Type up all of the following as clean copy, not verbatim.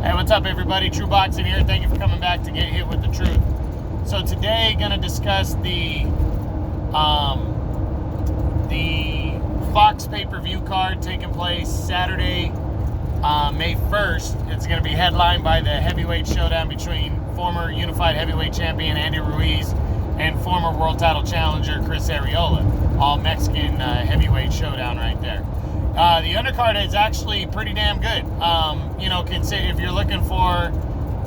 Hey, what's up, everybody? True Boxing here. Thank you for coming back to get hit with the truth. So today, gonna discuss the FOX pay-per-view card taking place Saturday, May 1st. It's gonna be headlined by the heavyweight showdown between former unified heavyweight champion Andy Ruiz and former world title challenger Chris Arreola. All Mexican heavyweight showdown right there. The undercard is actually pretty damn good. If you're looking for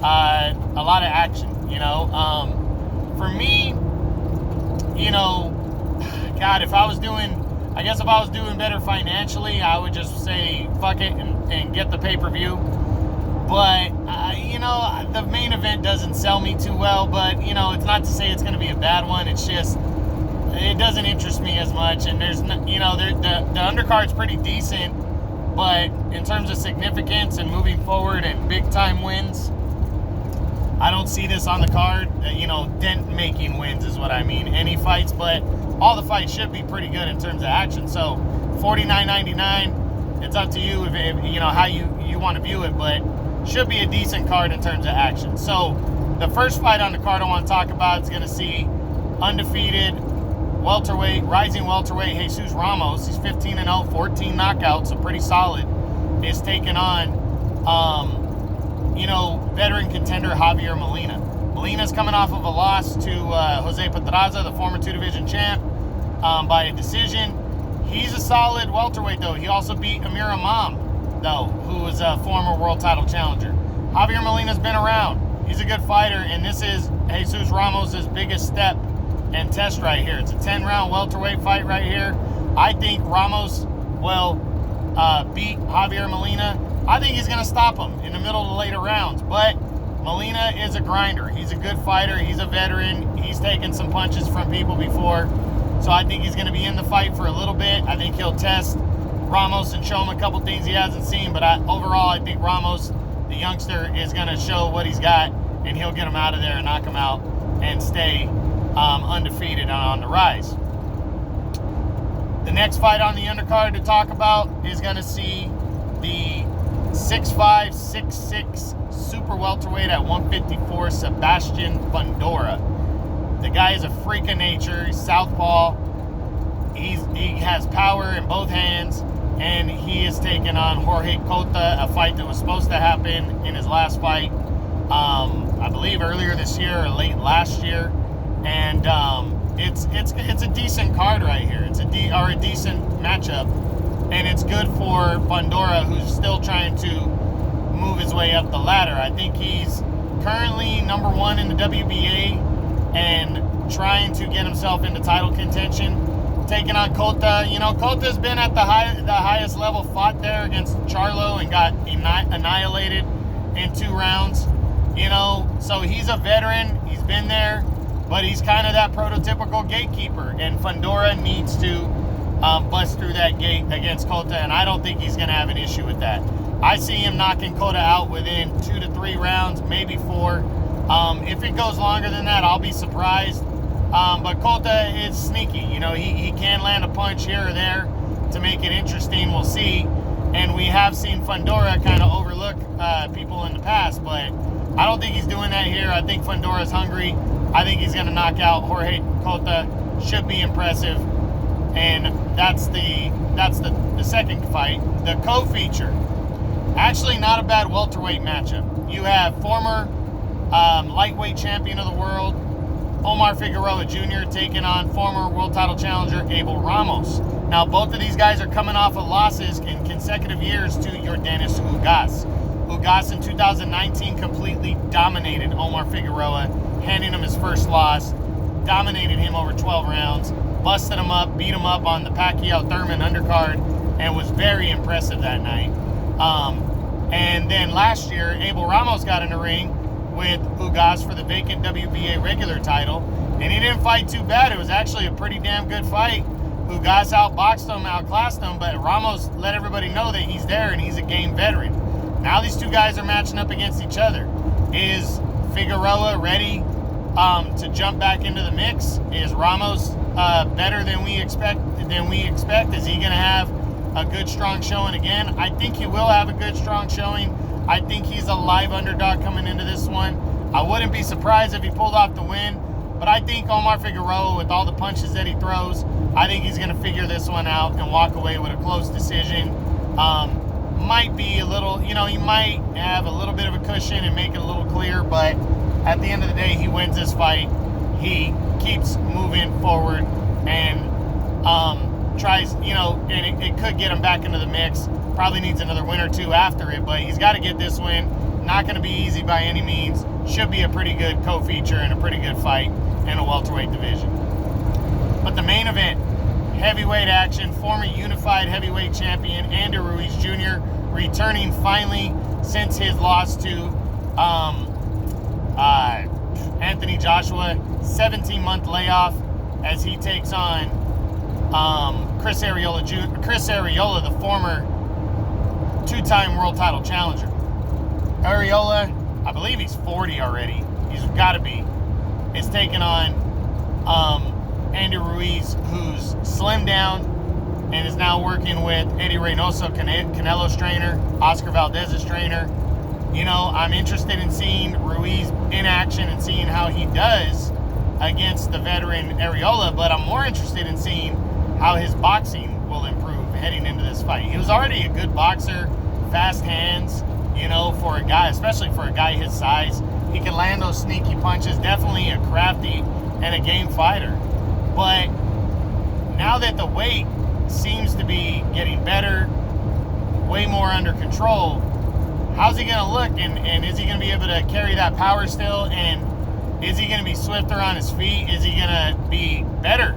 a lot of action, for me, God, if I was doing better financially, I would just say fuck it and get the pay-per-view. But, the main event doesn't sell me too well, but, it's not to say it's going to be a bad one. It's just, it doesn't interest me as much, and there's, the undercard's pretty decent, but in terms of significance and moving forward and big-time wins, I don't see this on the card. Dent-making wins is what I mean. Any fights, but all the fights should be pretty good in terms of action. So, $49.99, it's up to you if how you want to view it, but should be a decent card in terms of action. So, the first fight on the card I want to talk about is going to see undefeated rising welterweight Jesus Ramos. He's 15-0, 14 knockouts, so pretty solid. Is taking on, veteran contender Javier Molina. Molina's coming off of a loss to Jose Pedraza, the former two-division champ, by a decision. He's a solid welterweight, though. He also beat Amir Imam, though, who was a former world title challenger. Javier Molina's been around. He's a good fighter, and this is Jesus Ramos' biggest step and test right here. It's a 10-round welterweight fight right here. I think Ramos will beat Javier Molina. I think he's going to stop him in the middle of the later rounds, but Molina is a grinder. He's a good fighter. He's a veteran. He's taken some punches from people before, so I think he's going to be in the fight for a little bit. I think he'll test Ramos and show him a couple things he hasn't seen, but overall, I think Ramos, the youngster, is going to show what he's got, and he'll get him out of there and knock him out and stay undefeated and on the rise. The next fight on the undercard to talk about is going to see the 6'5", 6'6", super welterweight at 154, Sebastian Fundora. The guy is a freak of nature. He's southpaw. He has power in both hands, and he is taking on Jorge Cota, a fight that was supposed to happen in his last fight, I believe earlier this year or late last year. And it's a decent card right here. It's a decent matchup, and it's good for Fundora, who's still trying to move his way up the ladder. I think he's currently number one in the WBA and trying to get himself into title contention. Taking on Cota, Cota's been at the highest level, fought there against Charlo and got annihilated in 2 rounds. So he's a veteran. He's been there. But he's kind of that prototypical gatekeeper, and Fundora needs to bust through that gate against Cota, and I don't think he's going to have an issue with that. I see him knocking Cota out within 2 to 3 rounds, maybe 4. If it goes longer than that, I'll be surprised. But Cota is sneaky. He can land a punch here or there to make it interesting. We'll see. And we have seen Fundora kind of overlook people in the past, but I don't think he's doing that here. I think Fundora's hungry. I think he's going to knock out Jorge Cota. Should be impressive. And that's the second fight. The co-feature. Actually not a bad welterweight matchup. You have former lightweight champion of the world, Omar Figueroa Jr., taking on former world title challenger Abel Ramos. Now, both of these guys are coming off of losses in consecutive years to Yordenis Ugas. Ugas in 2019 completely dominated Omar Figueroa, handing him his first loss, dominated him over 12 rounds, busted him up, beat him up on the Pacquiao-Thurman undercard, and was very impressive that night. And then last year, Abel Ramos got in the ring with Ugas for the vacant WBA regular title, and he didn't fight too bad. It was actually a pretty damn good fight. Ugas outboxed him, outclassed him, but Ramos let everybody know that he's there and he's a game veteran. Now these two guys are matching up against each other. Is Figueroa ready to jump back into the mix? Is Ramos better than we expect? Is he going to have a good, strong showing again? I think he will have a good, strong showing. I think he's a live underdog coming into this one. I wouldn't be surprised if he pulled off the win, but I think Omar Figueroa, with all the punches that he throws, I think he's going to figure this one out and walk away with a close decision. Might be a little, he might have a little bit of a cushion and make it a little clear, but at the end of the day, he wins this fight. He keeps moving forward and tries, and it could get him back into the mix. Probably needs another win or two after it, but he's got to get this win. Not going to be easy by any means. Should be a pretty good co-feature and a pretty good fight in a welterweight division. But the main event, heavyweight action, former unified heavyweight champion Andy Ruiz Jr. returning finally since his loss to Anthony Joshua. 17-month layoff as he takes on Chris Arreola, the former two-time world title challenger. Arreola, I believe he's 40 already. He's got to be. Is taking on Andy Ruiz, who's slimmed down and is now working with Eddie Reynoso, Canelo's trainer, Oscar Valdez's trainer. I'm interested in seeing Ruiz in action and seeing how he does against the veteran Arreola, but I'm more interested in seeing how his boxing will improve heading into this fight. He was already a good boxer, fast hands, for a guy, especially for a guy his size. He can land those sneaky punches, definitely a crafty and a game fighter. But now that the weight seems to be getting better, way more under control, how's he going to look? And is he going to be able to carry that power still? And is he going to be swifter on his feet? Is he going to be better?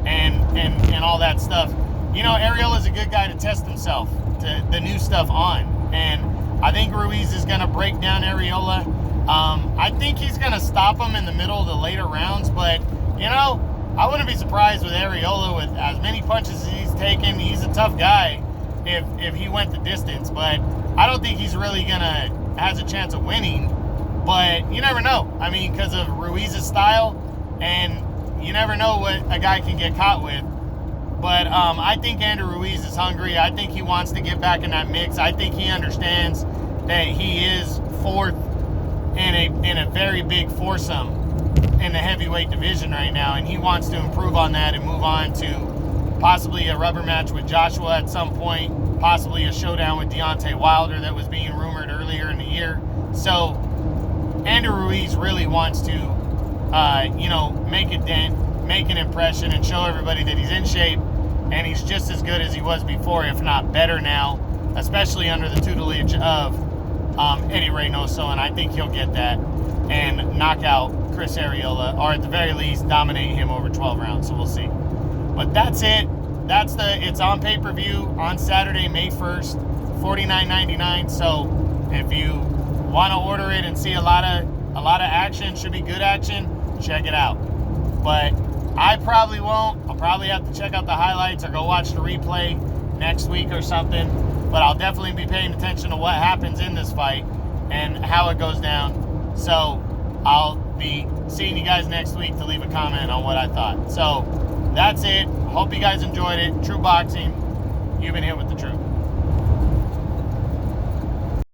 And all that stuff. Arreola's a good guy to test himself, to the new stuff on. And I think Ruiz is going to break down Arreola. I think he's going to stop him in the middle of the later rounds, but, I wouldn't be surprised with Arreola with as many punches as he's taken. He's a tough guy if he went the distance, but I don't think he's really has a chance of winning, but you never know. Because of Ruiz's style, and you never know what a guy can get caught with. But I think Andy Ruiz is hungry. I think he wants to get back in that mix. I think he understands that he is fourth in a very big foursome in the heavyweight division right now, and he wants to improve on that and move on to possibly a rubber match with Joshua at some point, possibly a showdown with Deontay Wilder that was being rumored earlier in the year. So Andy Ruiz really wants to, make a dent, make an impression, and show everybody that he's in shape, and he's just as good as he was before, if not better now, especially under the tutelage of Eddie Reynoso, and I think he'll get that and knock out Chris Arreola, or at the very least dominate him over 12 rounds. So we'll see. But that's it. It's on pay-per-view on Saturday, May 1st, $49.99. So if you want to order it and see a lot of action, should be good action, check it out. But I probably won't. I'll probably have to check out the highlights or go watch the replay next week or something. But I'll definitely be paying attention to what happens in this fight and how it goes down. So I'll be seeing you guys next week to leave a comment on what I thought. So that's it. Hope you guys enjoyed it. True Boxing. You've been here with the truth.